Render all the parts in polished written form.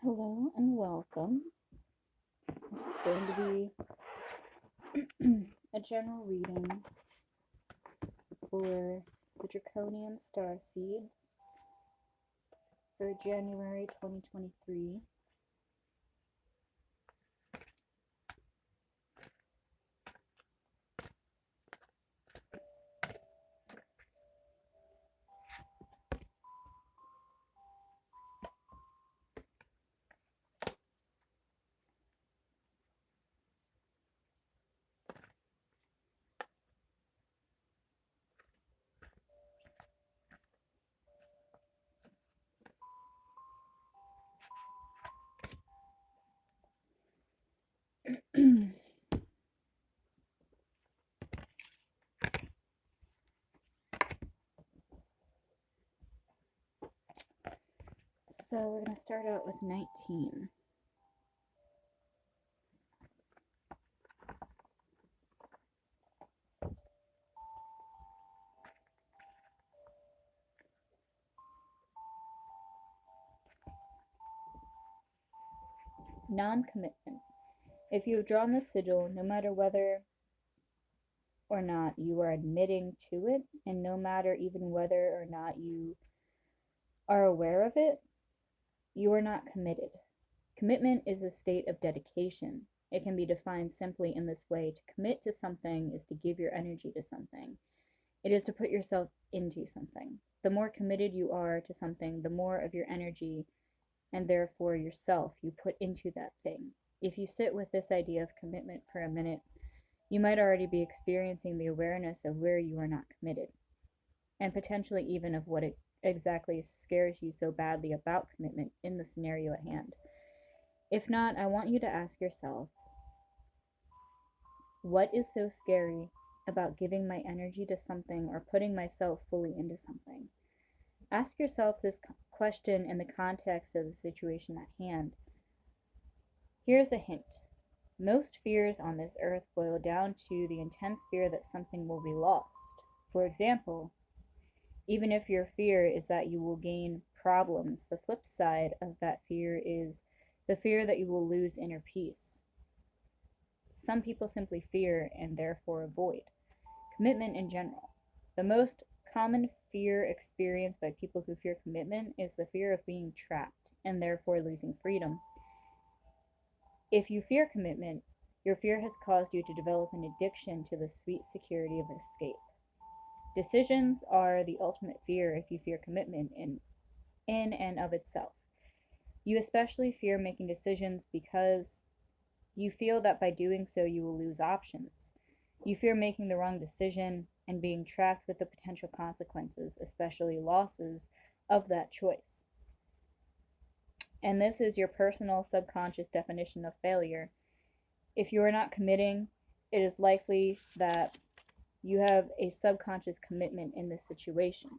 Hello and welcome. This is going to be a general reading for the draconian starseeds for January 2023. So we're going to start out with 19. Non-commitment. If you have drawn the sigil, no matter whether or not you are admitting to it, and no matter even whether or not you are aware of it, you are not committed. Commitment is a state of dedication. It can be defined simply in this way: to commit to something is to give your energy to something. It is to put yourself into something. The more committed you are to something, the more of your energy and therefore yourself you put into that thing. If you sit with this idea of commitment for a minute, you might already be experiencing the awareness of where you are not committed, and potentially even of what exactly scares you so badly about commitment in the scenario at hand. If not, I want you to ask yourself, what is so scary about giving my energy to something or putting myself fully into something? Ask yourself this question in the context of the situation at hand. Here's a hint. Most fears on this earth boil down to the intense fear that something will be lost. For example, even if your fear is that you will gain problems, the flip side of that fear is the fear that you will lose inner peace. Some people simply fear and therefore avoid commitment in general. The most common fear experienced by people who fear commitment is the fear of being trapped and therefore losing freedom. If you fear commitment, your fear has caused you to develop an addiction to the sweet security of escape. Decisions are the ultimate fear if you fear commitment in and of itself. You especially fear making decisions because you feel that by doing so you will lose options. You fear making the wrong decision and being trapped with the potential consequences, especially losses, of that choice. And this is your personal subconscious definition of failure. If you are not committing, it is likely that you have a subconscious commitment in this situation.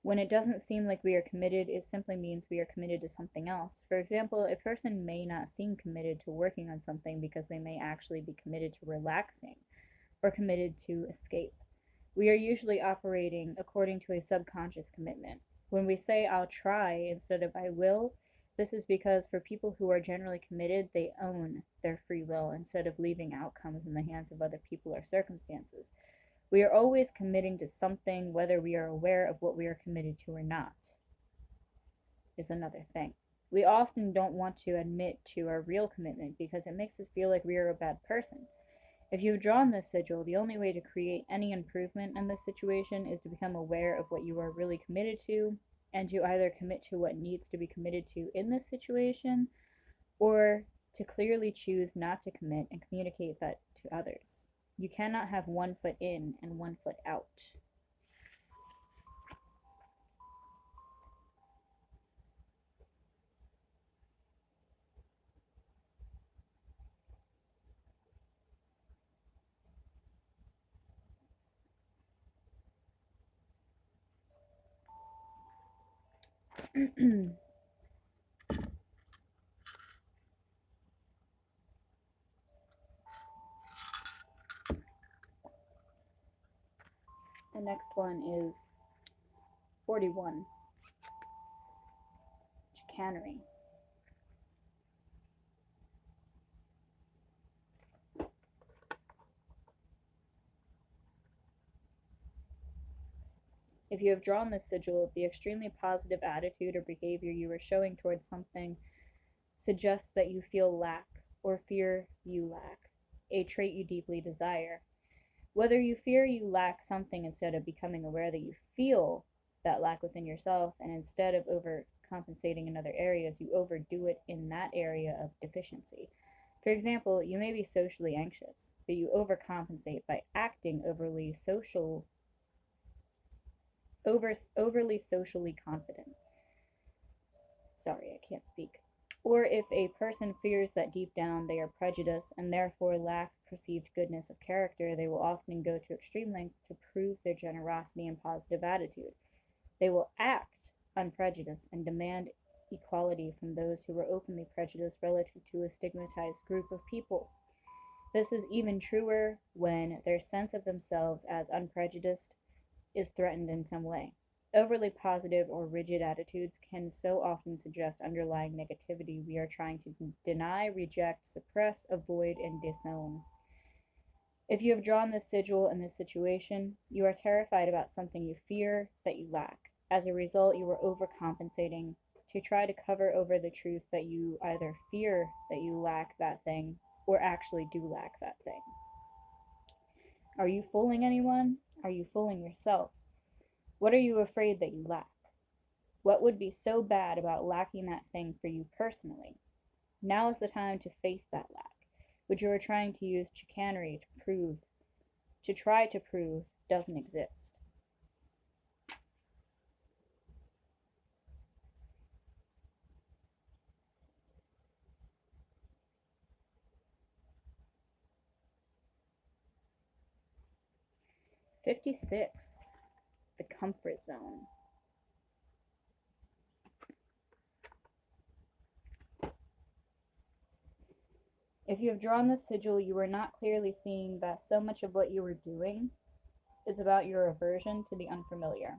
When it doesn't seem like we are committed, it simply means we are committed to something else. For example, a person may not seem committed to working on something because they may actually be committed to relaxing or committed to escape. We are usually operating according to a subconscious commitment. When we say I'll try instead of I will, this is because for people who are generally committed, they own their free will instead of leaving outcomes in the hands of other people or circumstances. We are always committing to something, whether we are aware of what we are committed to or not, is another thing. We often don't want to admit to our real commitment because it makes us feel like we are a bad person. If you've drawn this sigil, the only way to create any improvement in this situation is to become aware of what you are really committed to, and to either commit to what needs to be committed to in this situation, or to clearly choose not to commit and communicate that to others. You cannot have one foot in and one foot out. The next one is 41. Chicanery. If you have drawn this sigil, the extremely positive attitude or behavior you are showing towards something suggests that you feel lack or fear you lack, a trait you deeply desire. Whether you fear you lack something instead of becoming aware that you feel that lack within yourself, and instead of overcompensating in other areas, you overdo it in that area of deficiency. For example, you may be socially anxious, but you overcompensate by acting overly socially confident. Sorry, I can't speak. Or if a person fears that deep down they are prejudiced and therefore lack perceived goodness of character, they will often go to extreme lengths to prove their generosity and positive attitude. They will act unprejudiced and demand equality from those who are openly prejudiced relative to a stigmatized group of people. This is even truer when their sense of themselves as unprejudiced is threatened in some way. Overly positive or rigid attitudes can so often suggest underlying negativity we are trying to deny, reject, suppress, avoid, and disown. If you have drawn this sigil in this situation, you are terrified about something you fear that you lack. As a result, you are overcompensating to try to cover over the truth that you either fear that you lack that thing or actually do lack that thing. Are you fooling anyone? Are you fooling yourself? What are you afraid that you lack? What would be so bad about lacking that thing for you personally? Now is the time to face that lack, which you are trying to use chicanery to try to prove doesn't exist. '56. The comfort zone. If you have drawn this sigil, you are not clearly seeing that so much of what you are doing is about your aversion to the unfamiliar.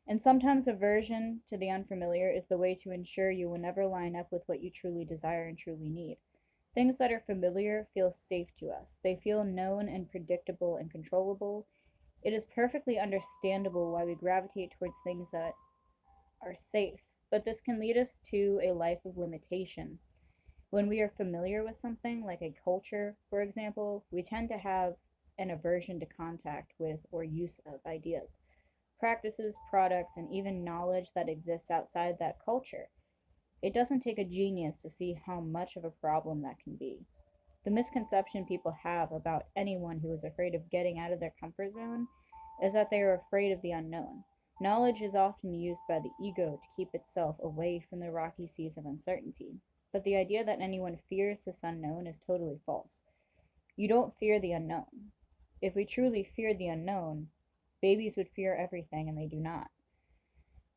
And sometimes aversion to the unfamiliar is the way to ensure you will never line up with what you truly desire and truly need. Things that are familiar feel safe to us. They feel known and predictable and controllable. It is perfectly understandable why we gravitate towards things that are safe, but this can lead us to a life of limitation. When we are familiar with something, like a culture, for example, we tend to have an aversion to contact with or use of ideas, practices, products, and even knowledge that exists outside that culture. It doesn't take a genius to see how much of a problem that can be. The misconception people have about anyone who is afraid of getting out of their comfort zone is that they are afraid of the unknown. Knowledge is often used by the ego to keep itself away from the rocky seas of uncertainty. But the idea that anyone fears this unknown is totally false. You don't fear the unknown. If we truly feared the unknown, babies would fear everything, and they do not.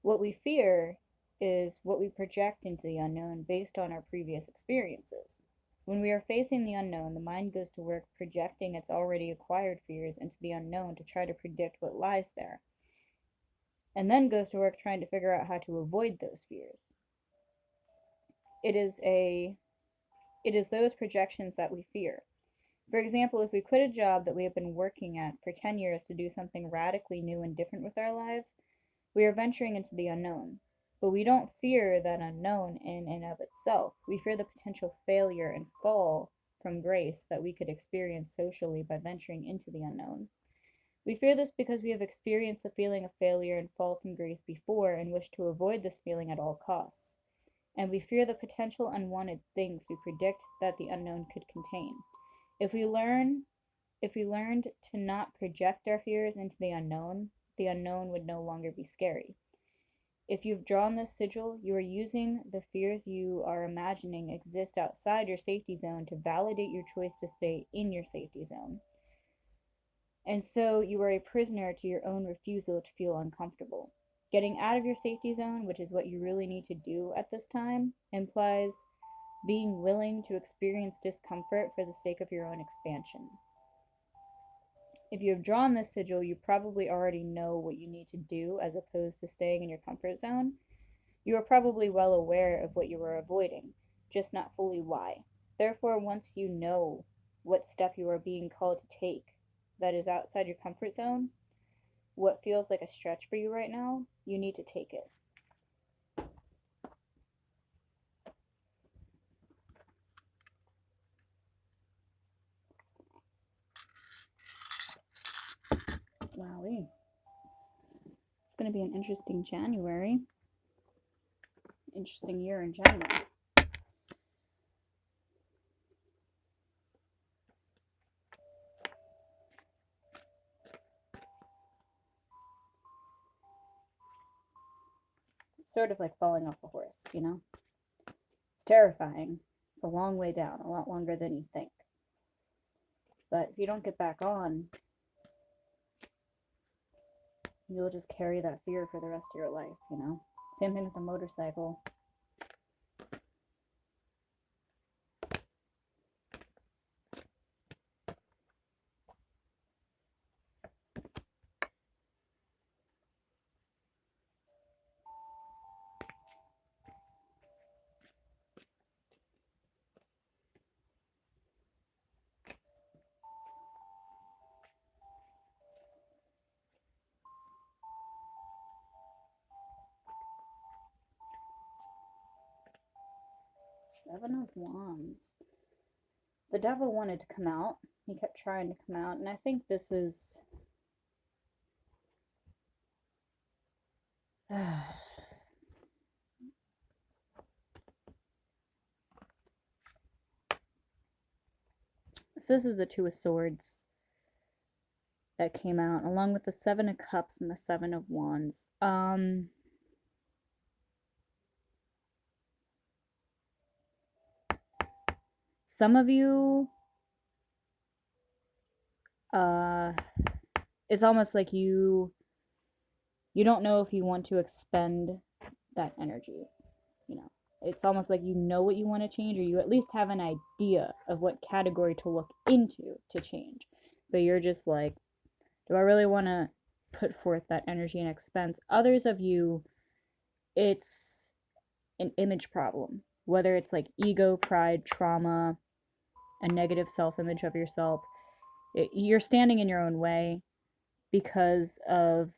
What we fear is what we project into the unknown based on our previous experiences. When we are facing the unknown, the mind goes to work projecting its already acquired fears into the unknown to try to predict what lies there, and then goes to work trying to figure out how to avoid those fears. It is those projections that we fear. For example, if we quit a job that we have been working at for 10 years to do something radically new and different with our lives, we are venturing into the unknown. But we don't fear that unknown in and of itself. We fear the potential failure and fall from grace that we could experience socially by venturing into the unknown. We fear this because we have experienced the feeling of failure and fall from grace before and wish to avoid this feeling at all costs. And we fear the potential unwanted things we predict that the unknown could contain. If we learned to not project our fears into the unknown would no longer be scary. If you've drawn this sigil, you are using the fears you are imagining exist outside your safety zone to validate your choice to stay in your safety zone. And so you are a prisoner to your own refusal to feel uncomfortable. Getting out of your safety zone, which is what you really need to do at this time, implies being willing to experience discomfort for the sake of your own expansion. If you have drawn this sigil, you probably already know what you need to do as opposed to staying in your comfort zone. You are probably well aware of what you are avoiding, just not fully why. Therefore, once you know what step you are being called to take that is outside your comfort zone, what feels like a stretch for you right now, you need to take it. Wowie. It's going to be an interesting January. Interesting year in general. It's sort of like falling off a horse, you know? It's terrifying. It's a long way down, a lot longer than you think. But if you don't get back on, you'll just carry that fear for the rest of your life, you know? Same thing with a motorcycle. Seven of Wands. The devil wanted to come out. He kept trying to come out, and I think this is so this is the Two of Swords that came out, along with the Seven of Cups and the Seven of Wands. Some of you, it's almost like you don't know if you want to expend that energy, you know. It's almost like you know what you want to change, or you at least have an idea of what category to look into to change. But you're just like, do I really want to put forth that energy and expense? Others of you, it's an image problem, whether it's like ego, pride, trauma, a negative self-image of yourself. You're standing in your own way because of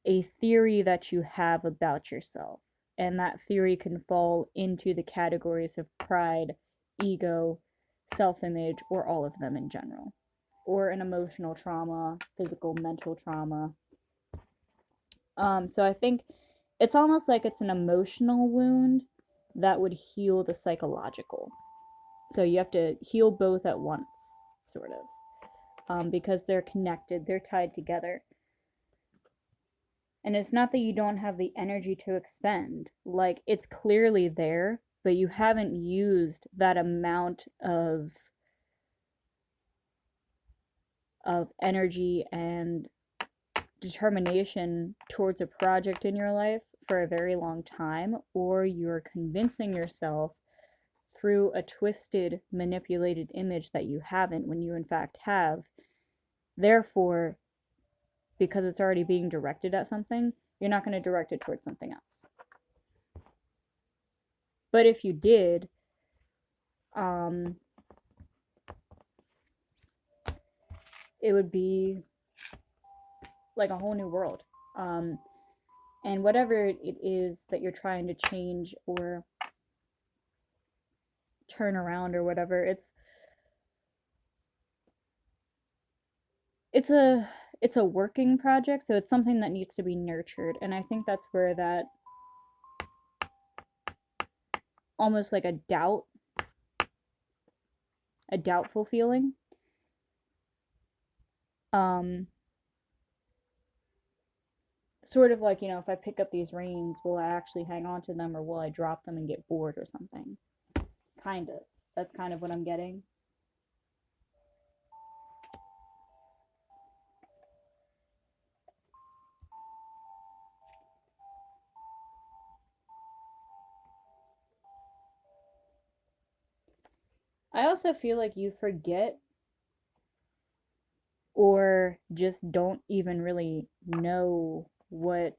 a theory that you have about yourself. And that theory can fall into the categories of pride, ego, self image, or all of them in general. Or an emotional trauma, physical, mental trauma. So I think it's almost like it's an emotional wound that would heal the psychological. So you have to heal both at once, sort of, because they're connected, they're tied together. And it's not that you don't have the energy to expend. Like, it's clearly there, but you haven't used that amount of energy and determination towards a project in your life for a very long time, or you're convincing yourself through a twisted, manipulated image that you haven't when you in fact have. Therefore, because it's already being directed at something, you're not going to direct it towards something else. But if you did, it would be like a whole new world. And whatever it is that you're trying to change or turn around or whatever, it's a working project, so it's something that needs to be nurtured. And I think that's where that almost like a doubtful feeling, sort of like, you know, if I pick up these reins, will I actually hang on to them, or will I drop them and get bored or something? Kind of. That's kind of what I'm getting. I also feel like you forget or just don't even really know what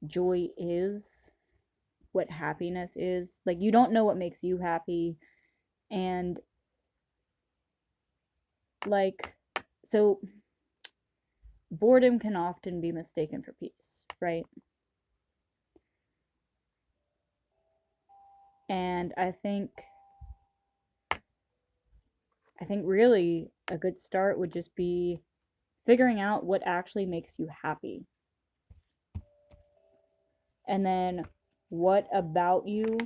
joy is, what happiness is. Like, you don't know what makes you happy. And, like, so boredom can often be mistaken for peace, right? And I think really a good start would just be figuring out what actually makes you happy. And then what about you,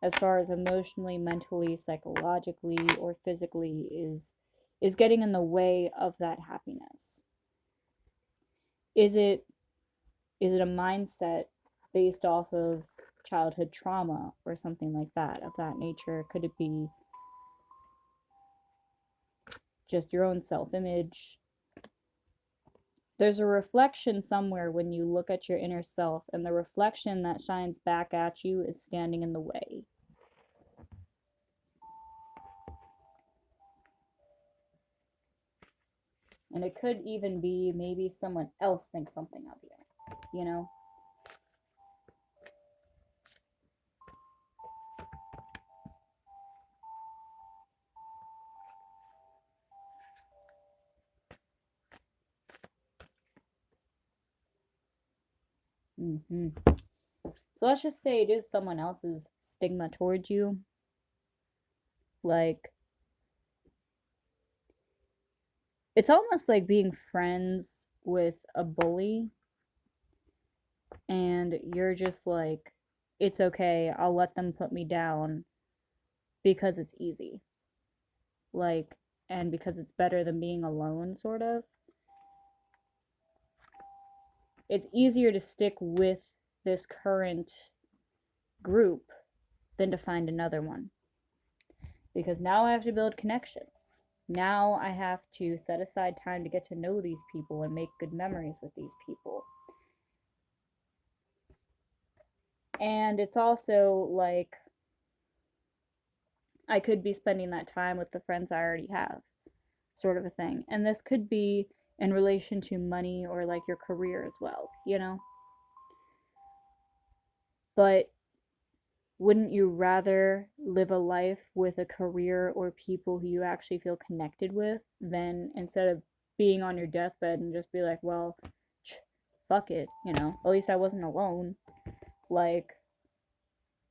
as far as emotionally, mentally, psychologically, or physically, is getting in the way of that happiness? Is it a mindset based off of childhood trauma or something like that, of that nature? Could it be just your own self-image? There's a reflection somewhere when you look at your inner self, and the reflection that shines back at you is standing in the way. And it could even be maybe someone else thinks something of you, you know? Mm-hmm. So let's just say it is someone else's stigma towards you. Like, it's almost like being friends with a bully, and you're just like, it's okay, I'll let them put me down because it's easy. Like, and because it's better than being alone, sort of. It's easier to stick with this current group than to find another one. Because now I have to build connection. Now I have to set aside time to get to know these people and make good memories with these people. And it's also like I could be spending that time with the friends I already have, sort of a thing. And this could be in relation to money or like your career as well, you know? But wouldn't you rather live a life with a career or people who you actually feel connected with than instead of being on your deathbed and just be like, well, fuck it, you know, at least I wasn't alone. Like,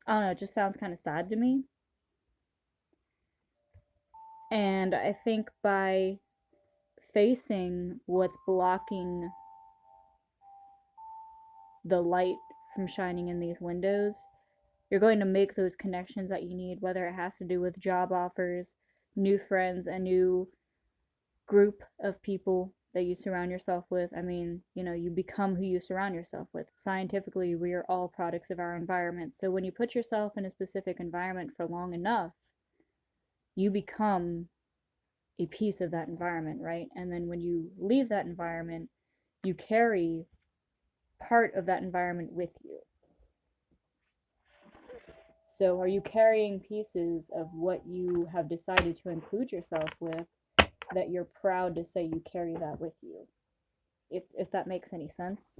I don't know, it just sounds kind of sad to me. And I think by facing what's blocking the light from shining in these windows, you're going to make those connections that you need, whether it has to do with job offers, new friends, a new group of people that you surround yourself with. I mean, you know, you become who you surround yourself with. Scientifically, we are all products of our environment. So when you put yourself in a specific environment for long enough, you become a piece of that environment, right? And then when you leave that environment, you carry part of that environment with you. So are you carrying pieces of what you have decided to include yourself with that you're proud to say you carry that with you? If that makes any sense.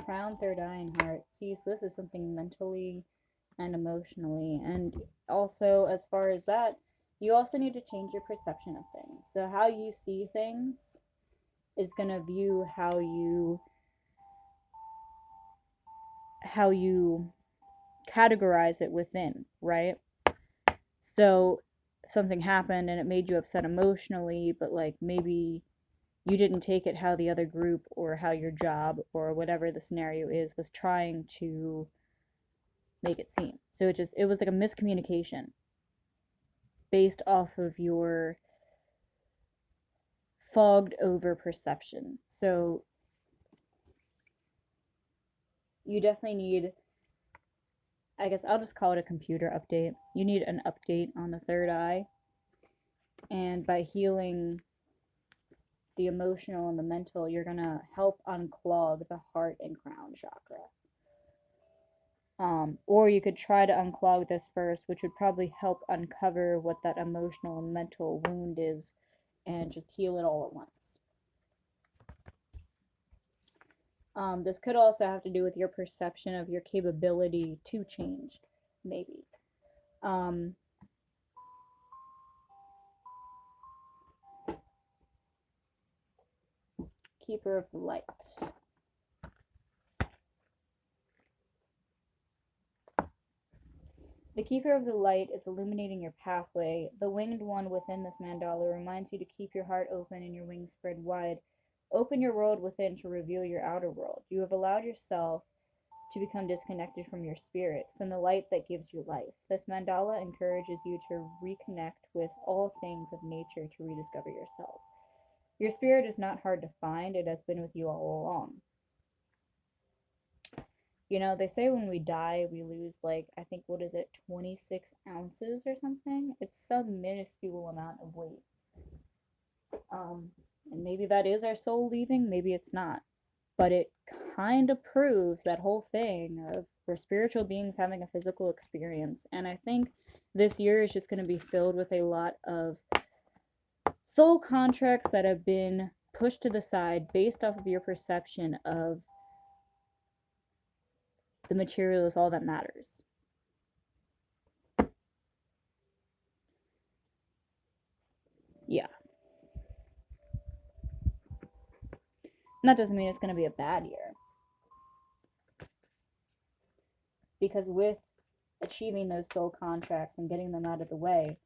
Crown, third eye, and heart. See, so this is something mentally and emotionally. And also, as far as that, you also need to change your perception of things. So, how you see things is going to view how you categorize it within, right? So, something happened and it made you upset emotionally, but like maybe you didn't take it how the other group or how your job or whatever the scenario is was trying to make it seem. So it was like a miscommunication based off of your fogged over perception. So you definitely need, I guess I'll just call it a computer update. You need an update on the third eye. And by healing the emotional and the mental, you're going to help unclog the heart and crown chakra. Or you could try to unclog this first, which would probably help uncover what that emotional and mental wound is and just heal it all at once. This could also have to do with your perception of your capability to change, maybe. Keeper of the Light. The Keeper of the Light is illuminating your pathway. The winged one within this mandala reminds you to keep your heart open and your wings spread wide. Open your world within to reveal your outer world. You have allowed yourself to become disconnected from your spirit, from the light that gives you life. This mandala encourages you to reconnect with all things of nature to rediscover yourself. Your spirit is not hard to find, it has been with you all along. You know, they say when we die, we lose, like, I think, what is it, 26 ounces or something? It's some minuscule amount of weight. And maybe that is our soul leaving, maybe it's not. But it kind of proves that whole thing of we're spiritual beings having a physical experience. And I think this year is just going to be filled with a lot of soul contracts that have been pushed to the side based off of your perception of the material is all that matters. Yeah. And that doesn't mean it's going to be a bad year. Because with achieving those soul contracts and getting them out of the way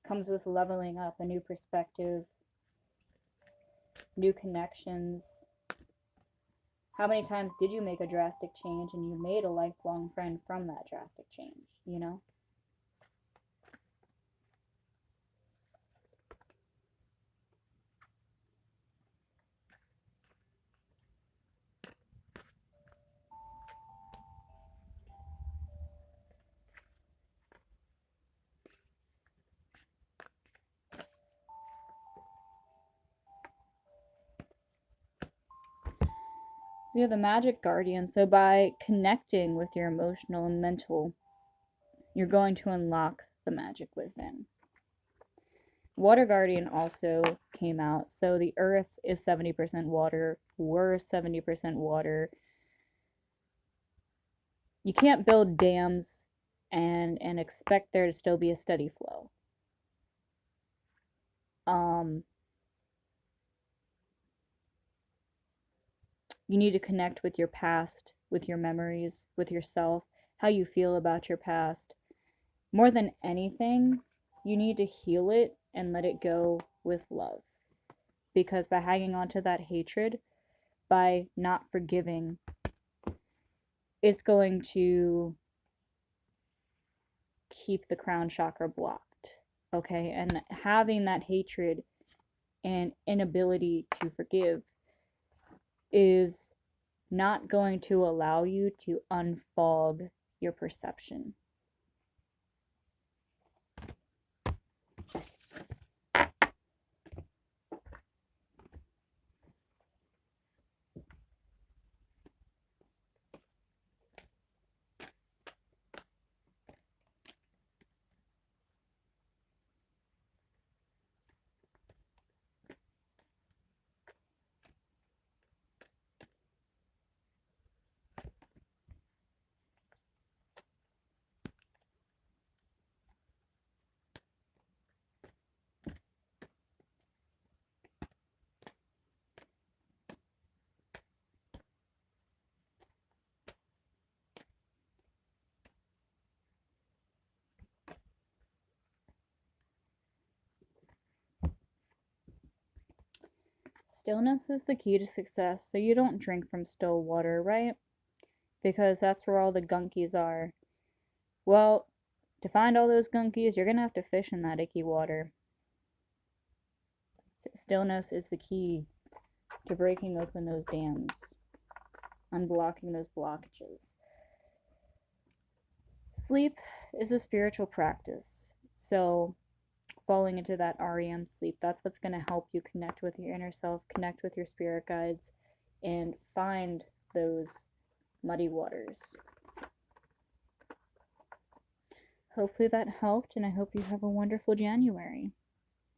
comes with leveling up, a new perspective, new connections. How many times did you make a drastic change and you made a lifelong friend from that drastic change, you know? You have the magic guardian. So by connecting with your emotional and mental, you're going to unlock the magic within. Water guardian also came out. So the earth is 70% water. We're 70% water. You can't build dams and expect there to still be a steady flow. You need to connect with your past, with your memories, with yourself, how you feel about your past. More than anything, you need to heal it and let it go with love. Because by hanging on to that hatred, by not forgiving, it's going to keep the crown chakra blocked. Okay? And having that hatred and inability to forgive is not going to allow you to unfog your perception. Stillness is the key to success, so you don't drink from still water, right? Because that's where all the gunkies are. Well, to find all those gunkies, you're gonna have to fish in that icky water. So stillness is the key to breaking open those dams, unblocking those blockages. Sleep is a spiritual practice, so falling into that REM sleep, that's what's going to help you connect with your inner self, connect with your spirit guides, and find those muddy waters. Hopefully that helped, and I hope you have a wonderful January.